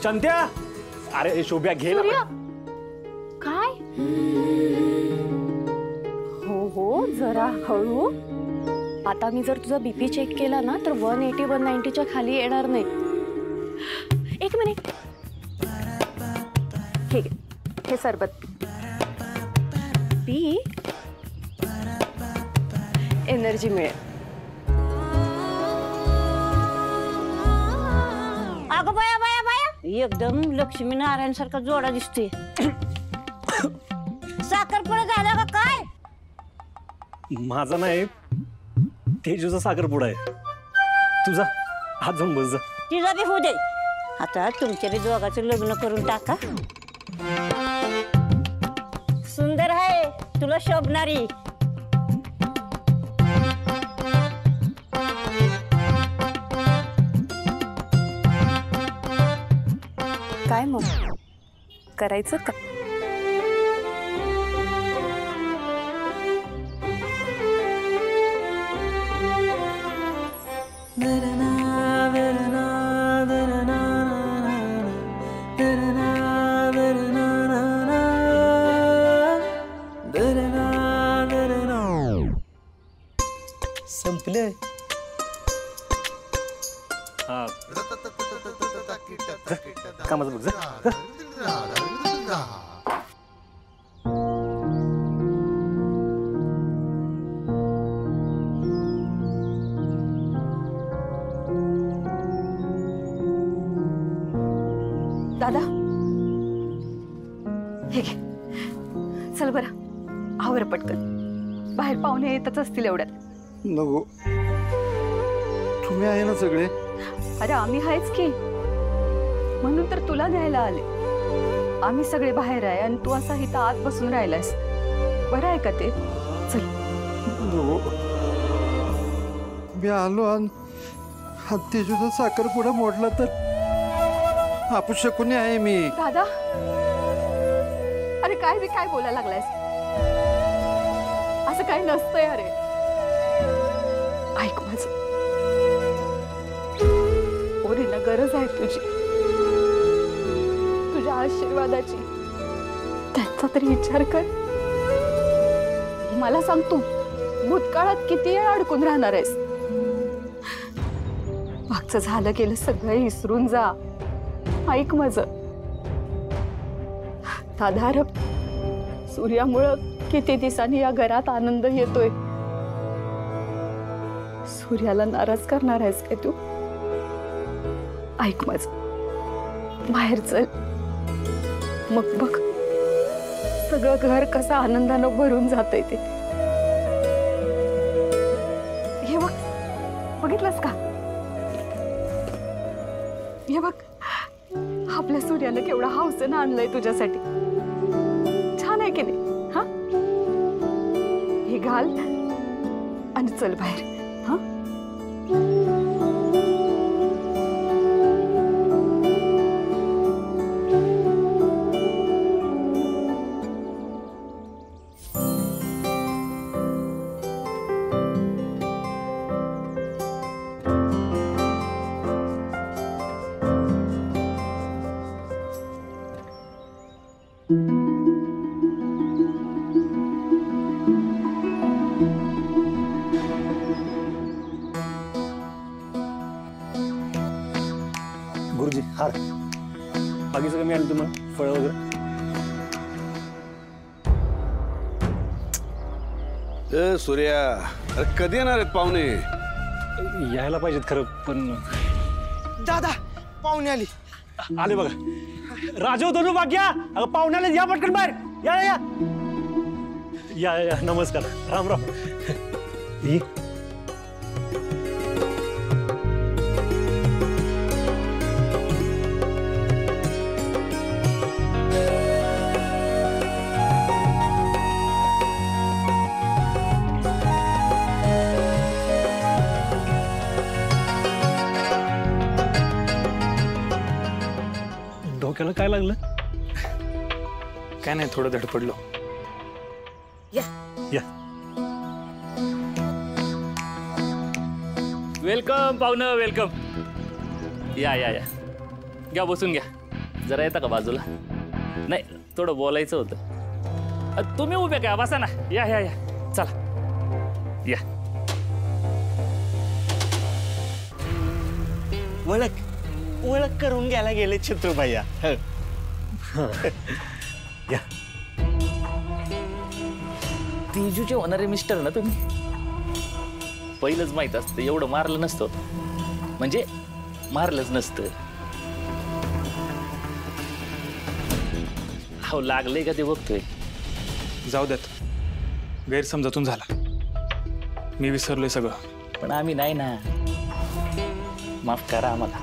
संत्या, अरे शोभ्या घे ना. काय? हो जरा हळू. आता मी जर तुझा बीपी चेक केला ना तर 180 190च्या खाली येणार नाही. एक मिनिट. ठीक आहे, हे सरबत पी, एनर्जी मिळेल. अगं बाया बाया बाया, एकदम लक्ष्मीनारायण सारखा जोडा दिसतोय. साखरपुडा झाला का काय? माझा नाही, तेजूचा साखरपुडा आहे. तुझा हात जाऊन बस जा. तिला बी होऊ दे. आता तुमच्या बी दोघांचं लग्न करून टाका. सुंदर आहे, तुला शोभणारी. काय मग करायचं का? संपले. कामाचं बघ जा. दादा हे घे. चल बरं, आवर पटकन. बाहेर पाहुणे येतच असतील एवढ्यात. नको, तुम्ही आहे ना सगळे. अरे आम्ही आहेच की, म्हणून तर तुला घ्यायला आले. आम्ही सगळे बाहेर आहे आणि तू असा इथं आत बसून राहिलास. बरं आहे का ते? चल. नको, मी आलो आणि तेजूचा साखरपुडा मोडला तर अपशकुनी आहे मी. दादा, अरे काय बी काय बोलायला लागलायस? असं काही नसतंय. अरे ऐक माझं, पोरीला गरज आहे तुझी, तुझ्या आशीर्वादाची. त्यांचा तरी विचार कर. मला सांग, तू भूतकाळात किती वेळ अडकून राहणार आहेस? मागचं झालं गेलं सगळं विसरून जा. ऐक माझं दादा, सूर्यामुळं किती दिवसांनी या घरात आनंद येतोय. सूर्याला नाराज करणार आहेस काय तू? ऐक माझं, बाहेर चल. मग बघ सगळं घर कसं आनंदानं भरून जातंय ते. हे बघ, बघितलंस का? हे बघ, आपल्या सूर्यानं केवढा हौसेनं आणलंय तुझ्यासाठी. छान आहे की नाही? हा, हे घाल आणि चल बाहेर. हा, गुरुजी हार बाकीचं कमी आणलं तुम्हाला फळ वगैरे. ए सूर्या, अरे कधी येणार आहेत पाहुणे? यायला पाहिजेत खरं, पण दादा पाहुणे आली. आले बघा. राजू दोनू भाग्या, अगं पाहुण्याला या पटकन बाहेर. या या या या. नमस्कार, राम राम. डोक्याला काय लागलं? काय नाही, थोडं धडपडलो. या या. वेलकम पाहुणं, वेलकम. या या या, घ्या बसून घ्या. जरा येता का बाजूला? नाही, थोडं बोलायचं होतं. तुम्ही उभे काय, बसा ना. या या या, चला या. ओळख करून घ्यायला गेले छत्रुभैया. या. तेजूचे होणारे मिस्टर ना तुम्ही? पहिलंच माहित असतं, एवढं मारलं नसतं. म्हणजे मारलंच नसतं. हो, लागलंय का ते बघतोय. जाऊ द्यात, गैरसमजातून झाला. मी विसरलोय सगळं. पण आम्ही नाही ना. माफ करा आम्हाला.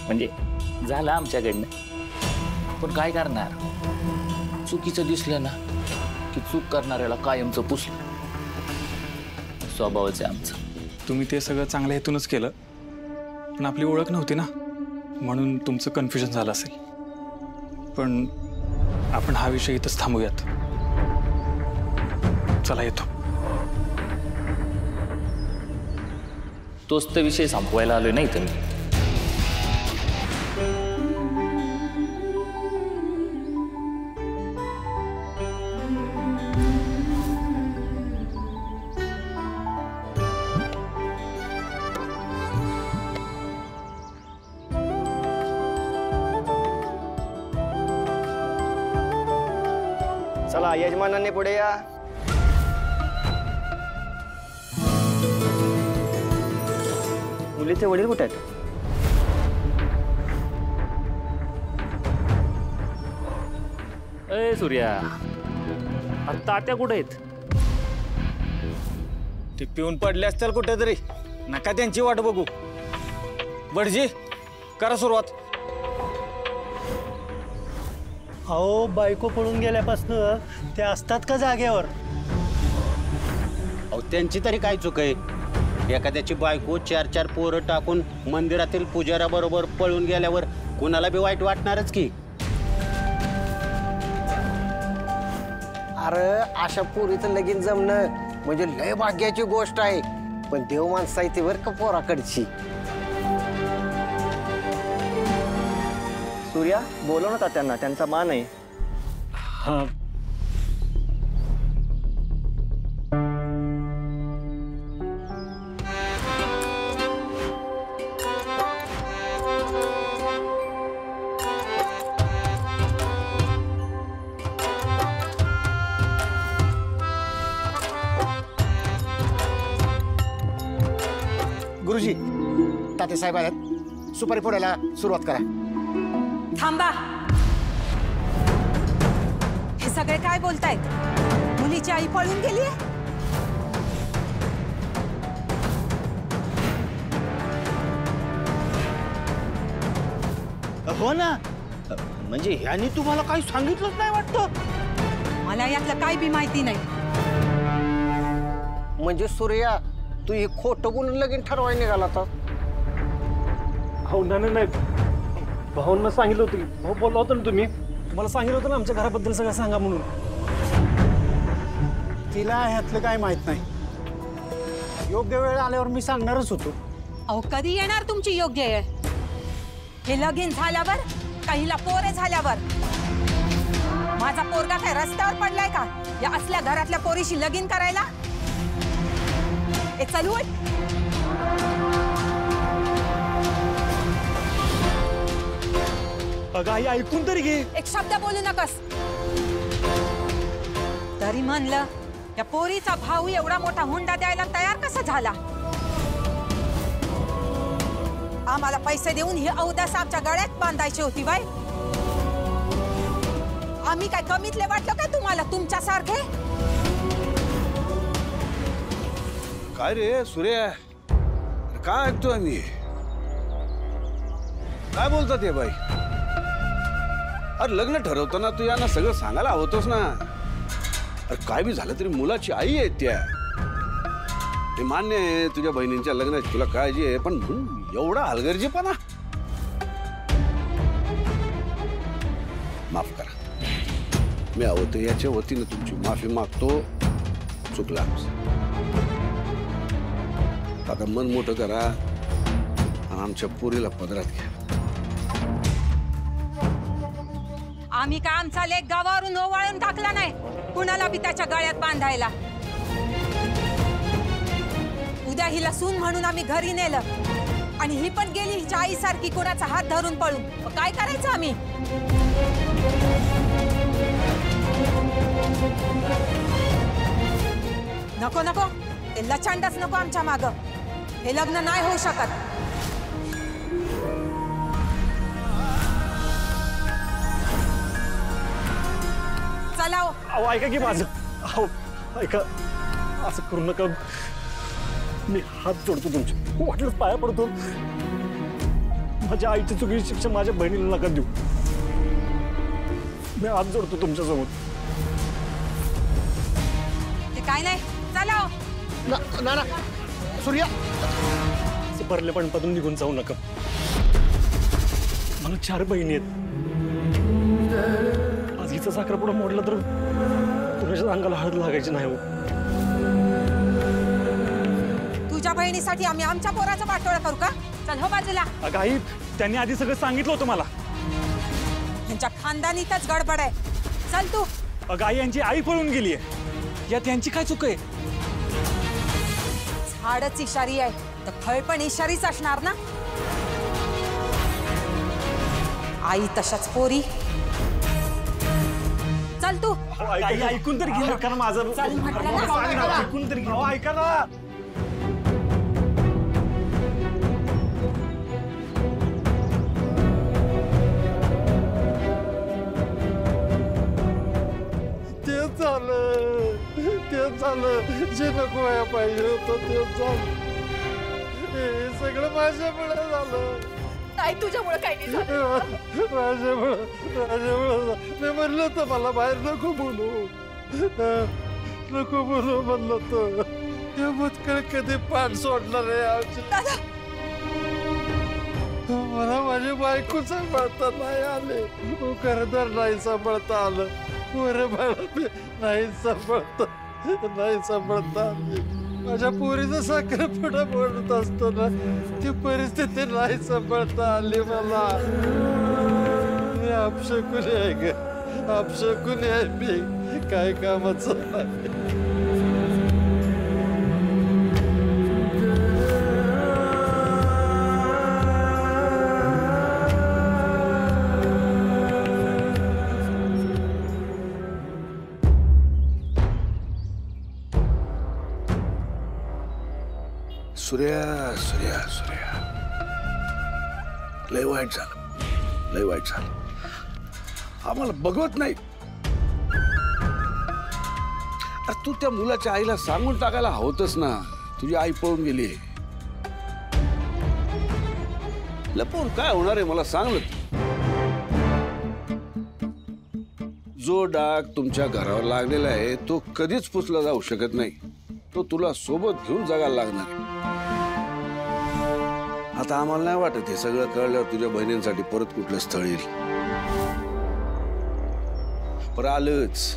म्हणजे झालं आमच्याकडनं. पण काय करणार, चुकीचं दिसलं ना की चूक करणाऱ्याला कायमचं पुसलं. स्वभावच आहे आमचं. तुम्ही ते सगळं चांगल्या हेतूनच केलं, पण आपली ओळख नव्हती ना, म्हणून तुमचं कन्फ्युजन झालं असेल. पण आपण हा विषय इथंच थांबूयात. चला, येतो. तोच तर विषय संपवायला आलोय नाही तर मी. चला, यजमानांनी पुढे या. मुलीचे वडील कुठे आहेत? ए सूर्या, तात्या कुठे आहेत? ते पिऊन पडले असतील कुठेतरी. नका त्यांची वाट बघू. बडजी, करा सुरुवात. अहो, बायको पळून गेल्यापासून ते असतात का जागेवर? अहो, त्यांची तरी काय चूक आहे? एखाद्याची बायको 4-4 पोरं टाकून मंदिरातील पुजाऱ्याबरोबर पळून गेल्यावर कुणाला बी वाईट वाटणारच की. अरे, अशा पोरीचं लगीन जमणं म्हणजे लय भाग्याची गोष्ट आहे. पण देव माणसं आहे ती बरं का पोराकडची. सूर्या, बोलव ना त्यांना, त्यांचा मान आहे. हा. गुरुजी, तातेसाहेब आल्यात. सुपारी फोडायला सुरुवात करा. थांबा. हे सगळे काय बोलतायत? मुलीची आई पळून गेलीये? हो ना, म्हणजे ह्यानी तुम्हाला काही सांगितलंच नाही वाटतं? मला यातलं काय बी माहिती नाही. म्हणजे सूर्या, तू हे खोटं बोलून लगीन ठरवायला निघाला तर? हो, नाही, भाऊंना सांगितलं होतं की, भाऊ बोलला होता ना तुम्ही, मला सांगितलं होतं ना आमच्या घराबद्दल सगळं सांगा म्हणून. तिला ह्यातलं काय माहित नाही. योग्य वेळ आल्यावर मी सांगणारच होतो. अहो, कधी येणार तुमची योग्य वेळ? हे लगीन झाल्यावर का हिला पोरे झाल्यावर? माझा पोरगा काय रस्त्यावर पडलाय का या असल्या घरातल्या पोरीशी लगीन करायला? ए, चल उठ. अगं आई, ऐकून तरी घे. एक शब्द बोलू नकस. तरी म्हणलं, या पोरीचा भाऊ एवढा मोठा हुंडा द्यायला तयार कसा झाला? आम्हाला पैसे देऊन ही अवदास आमच्या गळ्यात बांधायची होती बाय. आम्ही काय कमीतले वाटलं काय तुम्हाला तुमच्यासारखे? काय रे सूर्या, काय ऐकतो आम्ही? काय बोलतात हे बाई? अरे, लग्न ठरवताना तू यांना सगळं सांगायला हवतोस ना. अरे, काय बी झालं तरी मुलाची आई आहे त्या. हे मान्य आहे, तुझ्या बहिणींच्या लग्नाची तुला काळजी आहे, पण एवढा हलगर्जीपणा? माफ करा. मी हवं तर याच्या वतीनं तुमची माफी मागतो. चुकला आता. मन मोठं करा आणि आमच्या पोरीला पदरात घ्या. आम्ही काय आमचा लेक गावावरून ओवाळून टाकला नाही कुणाला बी त्याच्या गळ्यात बांधायला. उद्या हिला सून म्हणून आम्ही घरी नेलं आणि ही पण गेली हिच्या आईसारखी कोणाचा हात धरून पळून. मग काय करायचं आम्ही? नको नको ते लचांडच नको आमच्या माग. हे लग्न नाही होऊ शकत. चला हो. अहो ऐका की माझं. अहो ऐका, असं करू नका. मी हात जोडतो तुमचे, वाटलं पाया पडतो. माझ्या आईची चुकीची शिक्षा माझ्या बहिणीला नका देऊ. मी हात जोडतो तुमच्यासोबत. ते काय नाही. चला हो. ना सूर्या, असं भरलेपणातून निघून जाऊ नका. मला 4 बहिणी आहेत. आज हिचा साखरपुडा मोडला तर तुझ्या अंगाला हळद लागायची नाही हो. तुझ्या बहिणीसाठी आम्ही आमच्या पोराचं वाटोळं करू का? चल हो बाजूला. अगं आई, त्यांनी आधी सगळं सांगितलं होतं मला. यांच्या खानदानीतच गडबड आहे. चल तू. अगं आई, यांची आई पळून गेली आहे. यात यांची काय चूक आहे? झाडच इशारी आहे तर फळ पण इशारीच असणार ना. आई तशाच पोरी. चल तू. आई ऐकून तर घे ना माझं. चल म्हटलं ना. ऐकून तर घे. ऐका ना. तेच झालं जे नको व्हायला पाहिजे होतं तेच झालं. हे सगळं माझ्यामुळे झालं. नाही तुझ्यामुळे काही नाही झालं. माझ्यामुळे मी म्हणलं होतं मला बाहेर नको बोलू म्हणलं होतं. हे भूतकाळ कधी पाठ सोडणार आहे आमची. मला माझी बायको सांभाळता नाही आले. घरदार नाही सांभाळता आलं. पोरं बाळा नाही सांभाळता आली. माझ्या पोरीचं साखरपुडा बोलत असतो ना, ती परिस्थिती नाही सांभाळता आली मला. मी अपशकुनी आहे ग, अपशकुनी आहे मी. काय कामाचं नाही. सूर्या सूर्या सूर्या, लय वाईट झालं. आम्हाला बघवत नाही. अरे तू त्या मुलाच्या आईला सांगून टाकायला हवतच ना. तुझी आई पळून गेली. लपून काय होणार आहे मला सांग ना. जो डाग तुमच्या घरावर लागलेला आहे तो कधीच पुसला जाऊ शकत नाही. तो तुला सोबत घेऊन जगायला लागणार आहे. आता आम्हाला नाही वाटत हे सगळं कळल्यावर तुझ्या बहिणींसाठी परत कुठलं स्थळ येईल. पर आलंच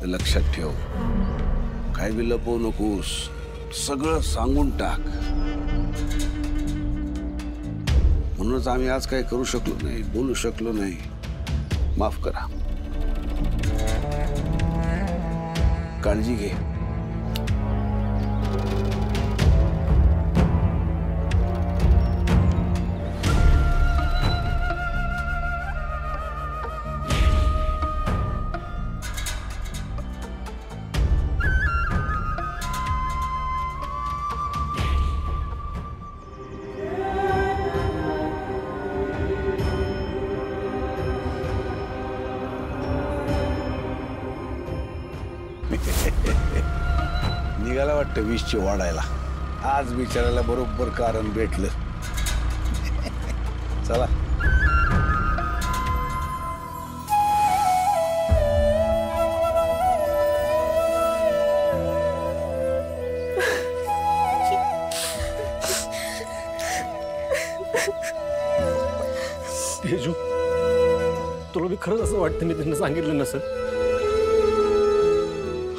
तर लक्षात ठेव, काय बी लपवू नकोस. सगळं सांगून टाक. म्हणूनच आम्ही आज काही करू शकलो नाही, बोलू शकलो नाही. माफ करा. काळजी घे. निघाला वाटतं 20ची वाढायला. आज बिचारायला बरोबर कारण भेटलं. चला. तेजू, तुला मी खरंच असं वाटतं मी त्यांना सांगितलं नसेल.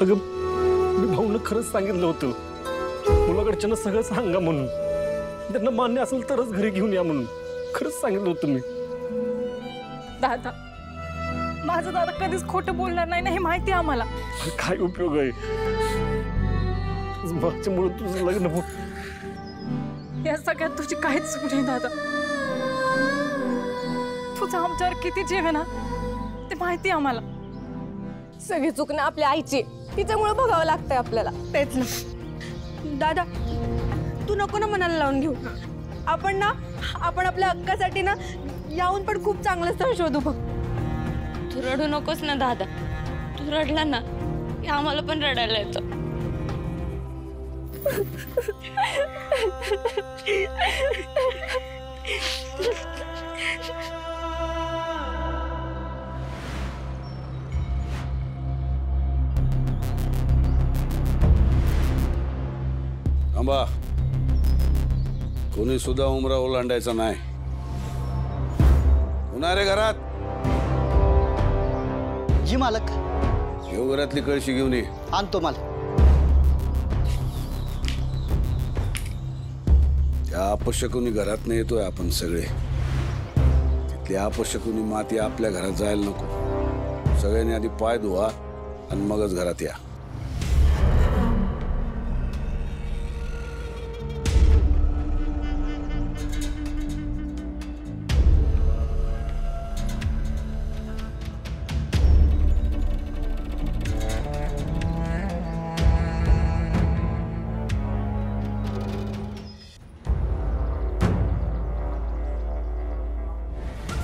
अगं मी भाऊनं खरंच सांगितलं होतं मुलाकडच्यानं सगळं सांगा म्हणून. त्यांना मान्य असेल तरच घरी घेऊन या म्हणून खरंच सांगितलं होतं मी. दादा माझा दादा कधीच खोटं बोलणार नाही ना, हे माहिती आहे आम्हाला. काय उपयोग आहे? माझ्यामुळे तुझं लग्न हो. या सगळ्यात तुझी काहीच चूक नाही दादा. तुझं आमच्यावर किती जीव आहे ना ते माहिती आहे आम्हाला. सगळी चूक ना आपल्या आईची, तिच्यामुळे बघावं लागतंय आपल्याला. तेच ना दादा, तू नको ना मनाला लावून घेऊ. आपण आपल्या हक्कासाठी ना याहून पण खूप चांगलं स्थळ शोधू बघ. तू रडू नकोस ना दादा. तू रडला ना की आम्हाला पण रडायला येतं. थांबा, कोणी सुद्धा उमरा ओलांडायचा नाही. पुन्हा रे घरात. जी मालक. येऊ घरातली कळशी घेऊन ये. आणतो मालक. त्या अपशकुनी घरात नाही येतोय आपण सगळे. तिथली अपशकुनी माती आपल्या घरात जायला नको. सगळ्यांनी आधी पाय धुवा आणि मगच घरात या.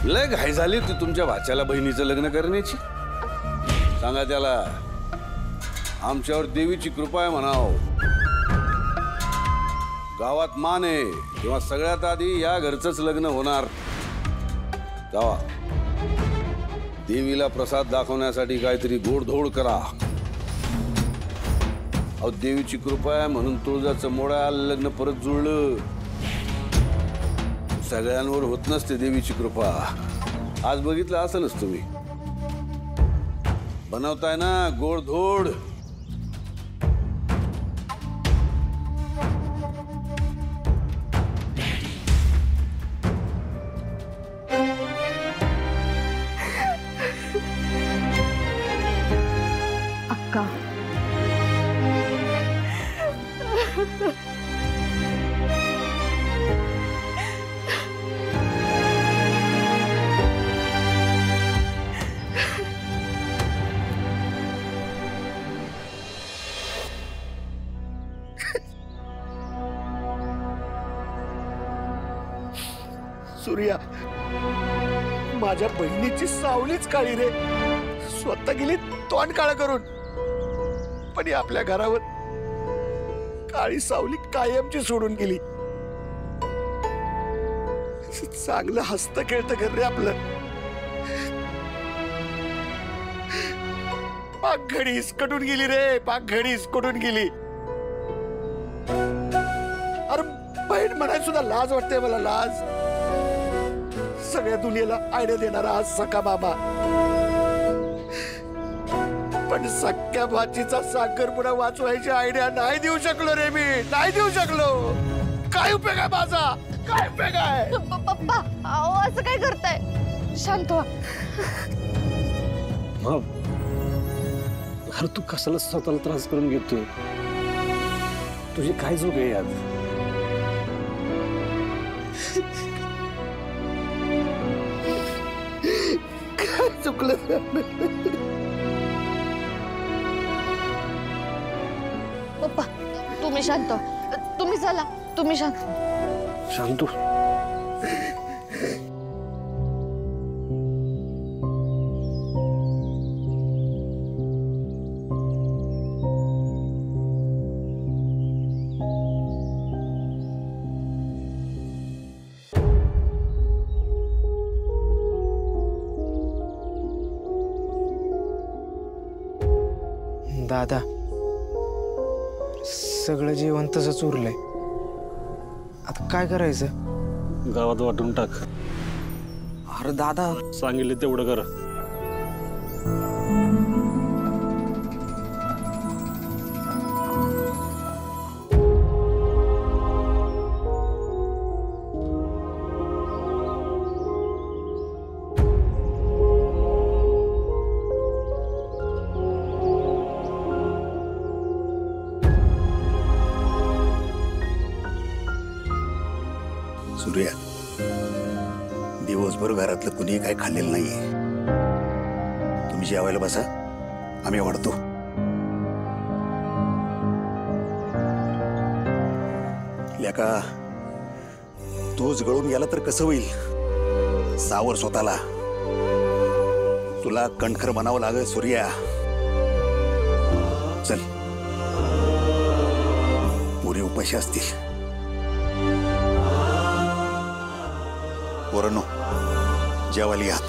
लय घाई झाली होती तुमच्या भाच्याला बहिणीचं लग्न करण्याची. सांगा त्याला आमच्यावर देवीची कृपा आहे म्हणाव. गावात मान आहे तेव्हा सगळ्यात आधी या घरचंच लग्न होणार. जावा, देवीला प्रसाद दाखवण्यासाठी काहीतरी गोडधोड करा. अहो, देवीची कृपा आहे म्हणून तुळजाचं मोडा लग्न परत जुळलं. सगळ्यांवर होत नसते देवीची कृपा. आज बघितलं असेलच तुम्ही. बनवताय ना गोडधोड. अक्का, सूर्या, माझ्या बहिणीची सावलीच काळी रे. स्वतः गेली तोंड काळं करून, पण ही आपल्या घरावर काळी सावली कायमची सोडून गेली. चांगलं हसतं खेळतं घर रे आपलं. पाकघडी इसकटून गेली रे, पाकघडी इसकटून गेली. अरे बहीण म्हणाय सुद्धा लाज वाटते मला, लाज. सगळ्या दुनियेला आयडिया देणारा आज सखा बाबा, पण सख्या भाचीचा साखरपुडा वाचवायची आयडिया नाही देऊ शकलो रे मी, नाही देऊ शकलो. काय उपयोग आहे माझा, काय उपयोग आहे? पप्पा, अहो असं काय करताय? शांत व्हा. अरे तू कशाला स्वतःला त्रास करून घेतोय? तुझी काय चूक आहे यात? काय चुकलं? पप्पा, तुम्ही शांत व्हा. तुम्ही चला, तुम्ही शांत. शांतू, दादा, सगळं जेवण तसंच उरलंय. आता काय करायचं? गावात वाटून टाक. अरे दादा, सांगितले तेवढं कर. सूर्या, दिवसभर घरातलं कुणी काय खाल्लेलं नाहीये. तुम्ही जेवायला बसा, आम्ही वाढतो. लेका, तूच गळून गेला तर कसं होईल? सावर स्वतःला. तुला कणखर बनावं लागेल सूर्या. चल, पुरी उपाशी असतील. पोरांनो, जेवायला यात.